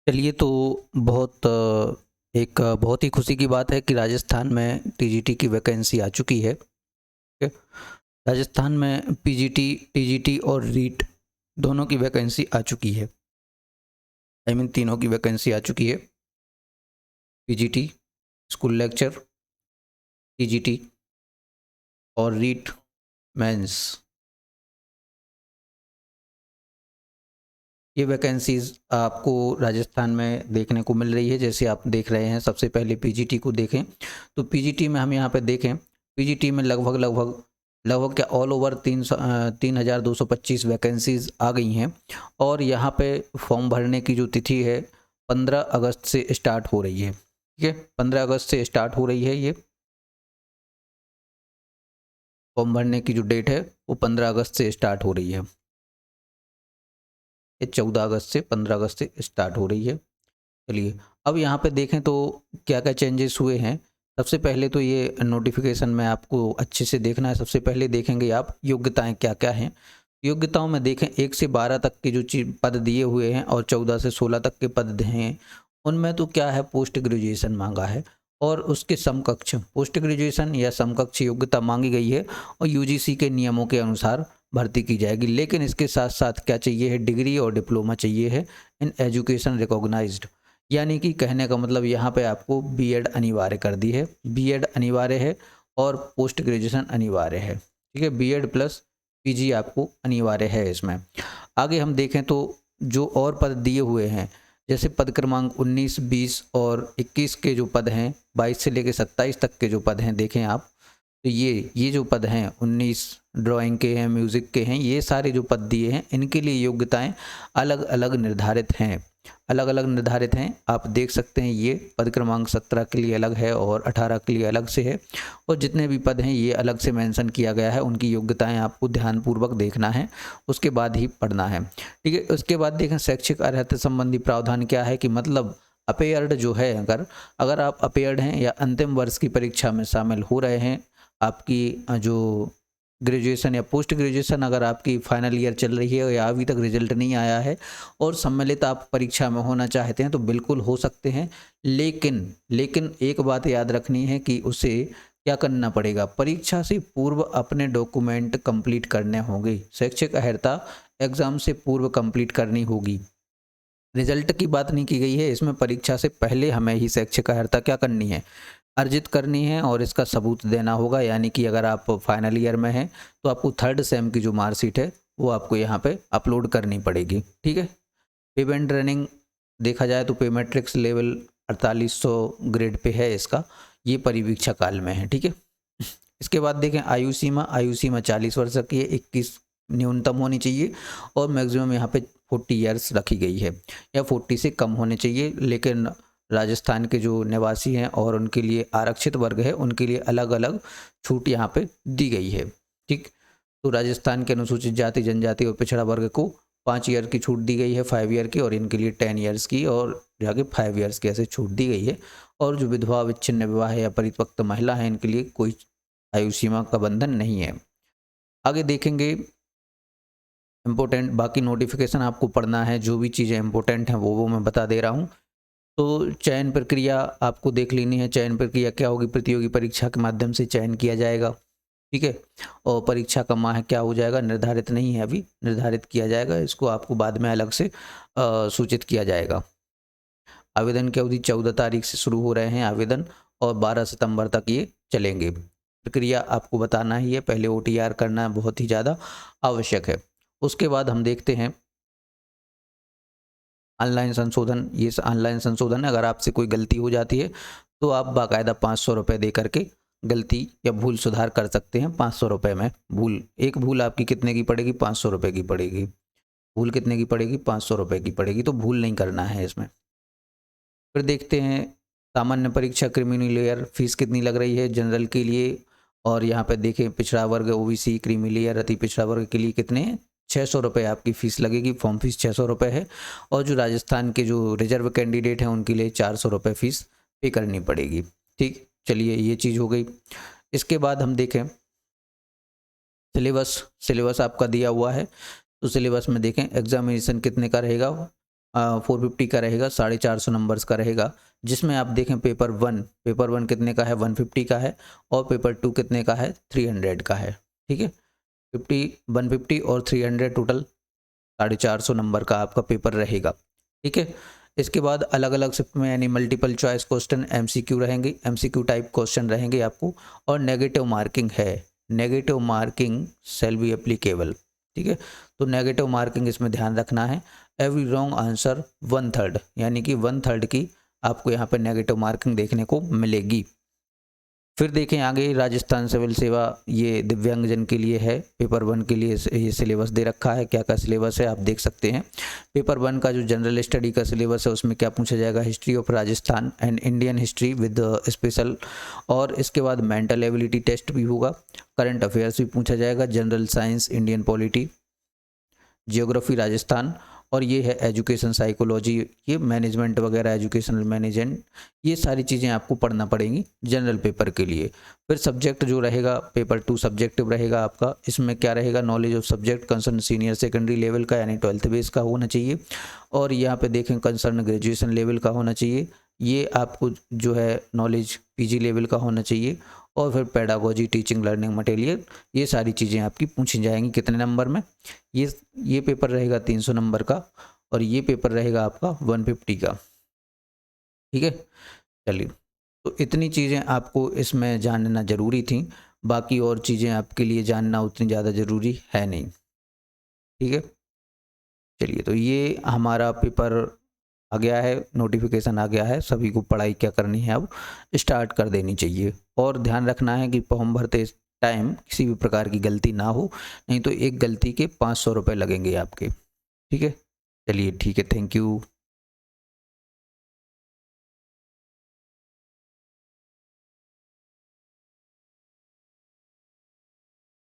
चलिए तो बहुत बहुत ही खुशी की बात है कि राजस्थान में टीजीटी की वैकेंसी आ चुकी है। ठीक है? राजस्थान में पीजीटी, टीजीटी और रीट दोनों की वैकेंसी आ चुकी है। आई मीन तीनों की वैकेंसी आ चुकी है। पीजीटी स्कूल लेक्चर, टीजीटी और रीट मेंस, ये वैकेंसीज आपको राजस्थान में देखने को मिल रही है। जैसे आप देख रहे हैं, सबसे पहले पीजीटी को देखें तो पीजीटी में हम यहाँ पे देखें, पीजीटी में लगभग क्या ऑल ओवर 3,225 वैकेंसीज आ गई हैं। और यहाँ पे फॉर्म भरने की जो तिथि है 15 अगस्त से स्टार्ट हो रही है। ठीक है, 15 अगस्त से स्टार्ट हो रही है। ये फॉर्म भरने की जो डेट है वो 15 अगस्त से स्टार्ट हो रही है। ये 14 अगस्त से 15 अगस्त से स्टार्ट हो रही है। चलिए अब यहाँ पे देखें तो क्या क्या चेंजेस हुए हैं। सबसे पहले तो ये नोटिफिकेशन में आपको अच्छे से देखना है। सबसे पहले देखेंगे आप योग्यताएं क्या क्या हैं। योग्यताओं में देखें 1 से 12 तक के जो पद दिए हुए हैं और 14 से 16 तक के पद हैं, उनमें तो क्या है, पोस्ट ग्रेजुएशन मांगा है और उसके समकक्ष पोस्ट ग्रेजुएशन या समकक्ष योग्यता मांगी गई है और यूजीसी के नियमों के अनुसार भर्ती की जाएगी। लेकिन इसके साथ साथ क्या चाहिए है, डिग्री और डिप्लोमा चाहिए है इन एजुकेशन रिकॉग्नाइज्ड। यानी कि कहने का मतलब यहाँ पे आपको बीएड अनिवार्य कर दी है। बीएड अनिवार्य है और पोस्ट ग्रेजुएशन अनिवार्य है। ठीक है, बीएड प्लस पीजी आपको अनिवार्य है इसमें। आगे हम देखें तो जो और पद दिए हुए हैं, जैसे पद क्रमांक 19, 20 और 21 के जो पद हैं, 22 से लेकर 27 तक के जो पद हैं, देखें आप तो ये जो पद हैं 19 ड्राइंग के हैं, म्यूज़िक के हैं, ये सारे जो पद दिए हैं इनके लिए योग्यताएं अलग अलग निर्धारित हैं। अलग अलग निर्धारित हैं, आप देख सकते हैं। ये पद क्रमांक 17 के लिए अलग है और 18 के लिए अलग से है और जितने भी पद हैं ये अलग से मेंशन किया गया है। उनकी योग्यताएं आपको ध्यानपूर्वक देखना है, उसके बाद ही पढ़ना है। ठीक है, उसके बाद देखें शैक्षिक अर्हता संबंधी प्रावधान क्या है कि मतलब अपेयर्ड जो है, अगर आप अपेयर्ड हैं या अंतिम वर्ष की परीक्षा में शामिल हो रहे हैं, आपकी जो ग्रेजुएशन या पोस्ट ग्रेजुएशन अगर आपकी फाइनल ईयर चल रही है या अभी तक रिजल्ट नहीं आया है और सम्मिलित आप परीक्षा में होना चाहते हैं तो बिल्कुल हो सकते हैं। लेकिन एक बात याद रखनी है कि उसे क्या करना पड़ेगा, परीक्षा से पूर्व अपने डॉक्यूमेंट कंप्लीट करने होंगे। शैक्षिक अर्हता एग्जाम से पूर्व कंप्लीट करनी होगी। रिजल्ट की बात नहीं की गई है इसमें, परीक्षा से पहले हमें ही शैक्षिक अर्हता क्या करनी है, अर्जित करनी है और इसका सबूत देना होगा। यानी कि अगर आप फाइनल ईयर में हैं तो आपको थर्ड सेम की जो मार्कशीट है वो आपको यहाँ पे अपलोड करनी पड़ेगी। ठीक है, पेमेंट रनिंग देखा जाए तो पे मैट्रिक्स लेवल 4800 ग्रेड पे है इसका, ये परिवीक्षा काल में है। ठीक है, इसके बाद देखें आयु सीमा 40 वर्ष की है, 21 न्यूनतम होनी चाहिए और मैक्सिमम यहाँ पे 40 ईयर्स रखी गई है या 40 से कम होने चाहिए। लेकिन राजस्थान के जो निवासी हैं और उनके लिए आरक्षित वर्ग है उनके लिए अलग अलग छूट यहाँ पे दी गई है। ठीक, तो राजस्थान के अनुसूचित जाति, जनजाति और पिछड़ा वर्ग को 5 ईयर की छूट दी गई है, 5 ईयर की, और इनके लिए 10 ईयर्स की और जाके 5 ईयर्स की ऐसे छूट दी गई है। और जो विधवा, विच्छिन्न विवाह या परित्यक्त महिला है इनके लिए कोई आयु सीमा का बंधन नहीं है। आगे देखेंगे इम्पोर्टेंट, बाकी नोटिफिकेशन आपको पढ़ना है, जो भी चीज़ें इंपॉर्टेंट हैं वो मैं बता दे रहा हूँ। तो चयन प्रक्रिया आपको देख लेनी है। चयन प्रक्रिया क्या होगी, प्रतियोगी परीक्षा के माध्यम से चयन किया जाएगा। ठीक है, और परीक्षा का माह क्या हो जाएगा निर्धारित नहीं है, अभी निर्धारित किया जाएगा, इसको आपको बाद में अलग से सूचित किया जाएगा। आवेदन की अवधि 14 तारीख से शुरू हो रहे हैं आवेदन और 12 सितंबर तक ये चलेंगे। प्रक्रिया आपको बताना ही है, पहले OTR करना बहुत ही ज़्यादा आवश्यक है। उसके बाद हम देखते हैं ऑनलाइन संशोधन। ये ऑनलाइन संशोधन है, अगर आपसे कोई गलती हो जाती है तो आप बाकायदा 500 रुपये दे करके गलती या भूल सुधार कर सकते हैं। 500 रुपये में भूल, एक भूल आपकी कितने की पड़ेगी, 500 रुपये की पड़ेगी। भूल कितने की पड़ेगी, 500 रुपये की पड़ेगी, तो भूल नहीं करना है इसमें। फिर देखते हैं सामान्य परीक्षा क्रीमी लेयर फीस कितनी लग रही है जनरल के लिए, और यहाँ पे देखें पिछड़ा वर्ग, OBC, क्रीमी लेयर, अति पिछड़ा वर्ग के लिए कितने, 600 रुपये आपकी फ़ीस लगेगी। फॉर्म फीस 600 रुपये है और जो राजस्थान के जो रिजर्व कैंडिडेट हैं उनके लिए 400 रुपये फ़ीस पे करनी पड़ेगी। ठीक, चलिए ये चीज़ हो गई। इसके बाद हम देखें सिलेबस आपका दिया हुआ है, तो सिलेबस में देखें एग्जामिनेशन कितने का रहेगा, 450 का रहेगा, 450 नंबर्स का रहेगा, जिसमें आप देखें पेपर वन कितने का है, 150 का है, और पेपर 2 कितने का है, 300 का है। ठीक है, 150 और 300 टोटल 450 नंबर का आपका पेपर रहेगा। ठीक है, इसके बाद अलग अलग शिफ्ट में यानी मल्टीपल चॉइस क्वेश्चन, एमसीक्यू रहेंगे, एमसीक्यू टाइप क्वेश्चन रहेंगे आपको, और नेगेटिव मार्किंग है, negative marking shall be applicable. ठीक है, तो नेगेटिव मार्किंग इसमें ध्यान रखना है। एवरी रॉन्ग आंसर 1/3, यानी कि 1/3 की आपको यहाँ पे नेगेटिव मार्किंग देखने को मिलेगी। फिर देखें आगे, राजस्थान सिविल सेवा ये दिव्यांगजन के लिए है, पेपर 1 के लिए ये सिलेबस दे रखा है। क्या क्या सिलेबस है आप देख सकते हैं। पेपर 1 का जो जनरल स्टडी का सिलेबस है उसमें क्या पूछा जाएगा, history of Rajasthan and Indian history with special, और इसके बाद मेंटल एबिलिटी टेस्ट भी होगा, करंट अफेयर्स भी पूछा जाएगा, general science, Indian polity, geography Rajasthan, और ये है एजुकेशन साइकोलॉजी, ये मैनेजमेंट वगैरह, एजुकेशनल मैनेजमेंट, ये सारी चीज़ें आपको पढ़ना पड़ेंगी जनरल पेपर के लिए। फिर सब्जेक्ट जो रहेगा, पेपर 2 सब्जेक्टिव रहेगा आपका, इसमें क्या रहेगा, knowledge of subject concern senior secondary level का यानी 12th बेस का होना चाहिए, और यहाँ पे देखें कंसर्न ग्रेजुएशन लेवल का होना चाहिए, ये आपको जो है नॉलेज पीजी लेवल का होना चाहिए, और फिर पेडागोजी, टीचिंग, लर्निंग मटेरियल, ये सारी चीज़ें आपकी पूछी जाएंगी। कितने नंबर में, ये पेपर रहेगा 300 नंबर का, और ये पेपर रहेगा आपका 150 का। ठीक है, चलिए, तो इतनी चीज़ें आपको इसमें जानना ज़रूरी थी, बाकी और चीज़ें आपके लिए जानना उतनी ज़्यादा ज़रूरी है नहीं। ठीक है, चलिए, तो ये हमारा पेपर आ गया है, नोटिफिकेशन आ गया है, सभी को पढ़ाई क्या करनी है अब स्टार्ट कर देनी चाहिए, और ध्यान रखना है कि फॉर्म भरते टाइम किसी भी प्रकार की गलती ना हो, नहीं तो एक गलती के 500 रुपये लगेंगे आपके। ठीक है, चलिए ठीक है, थैंक यू।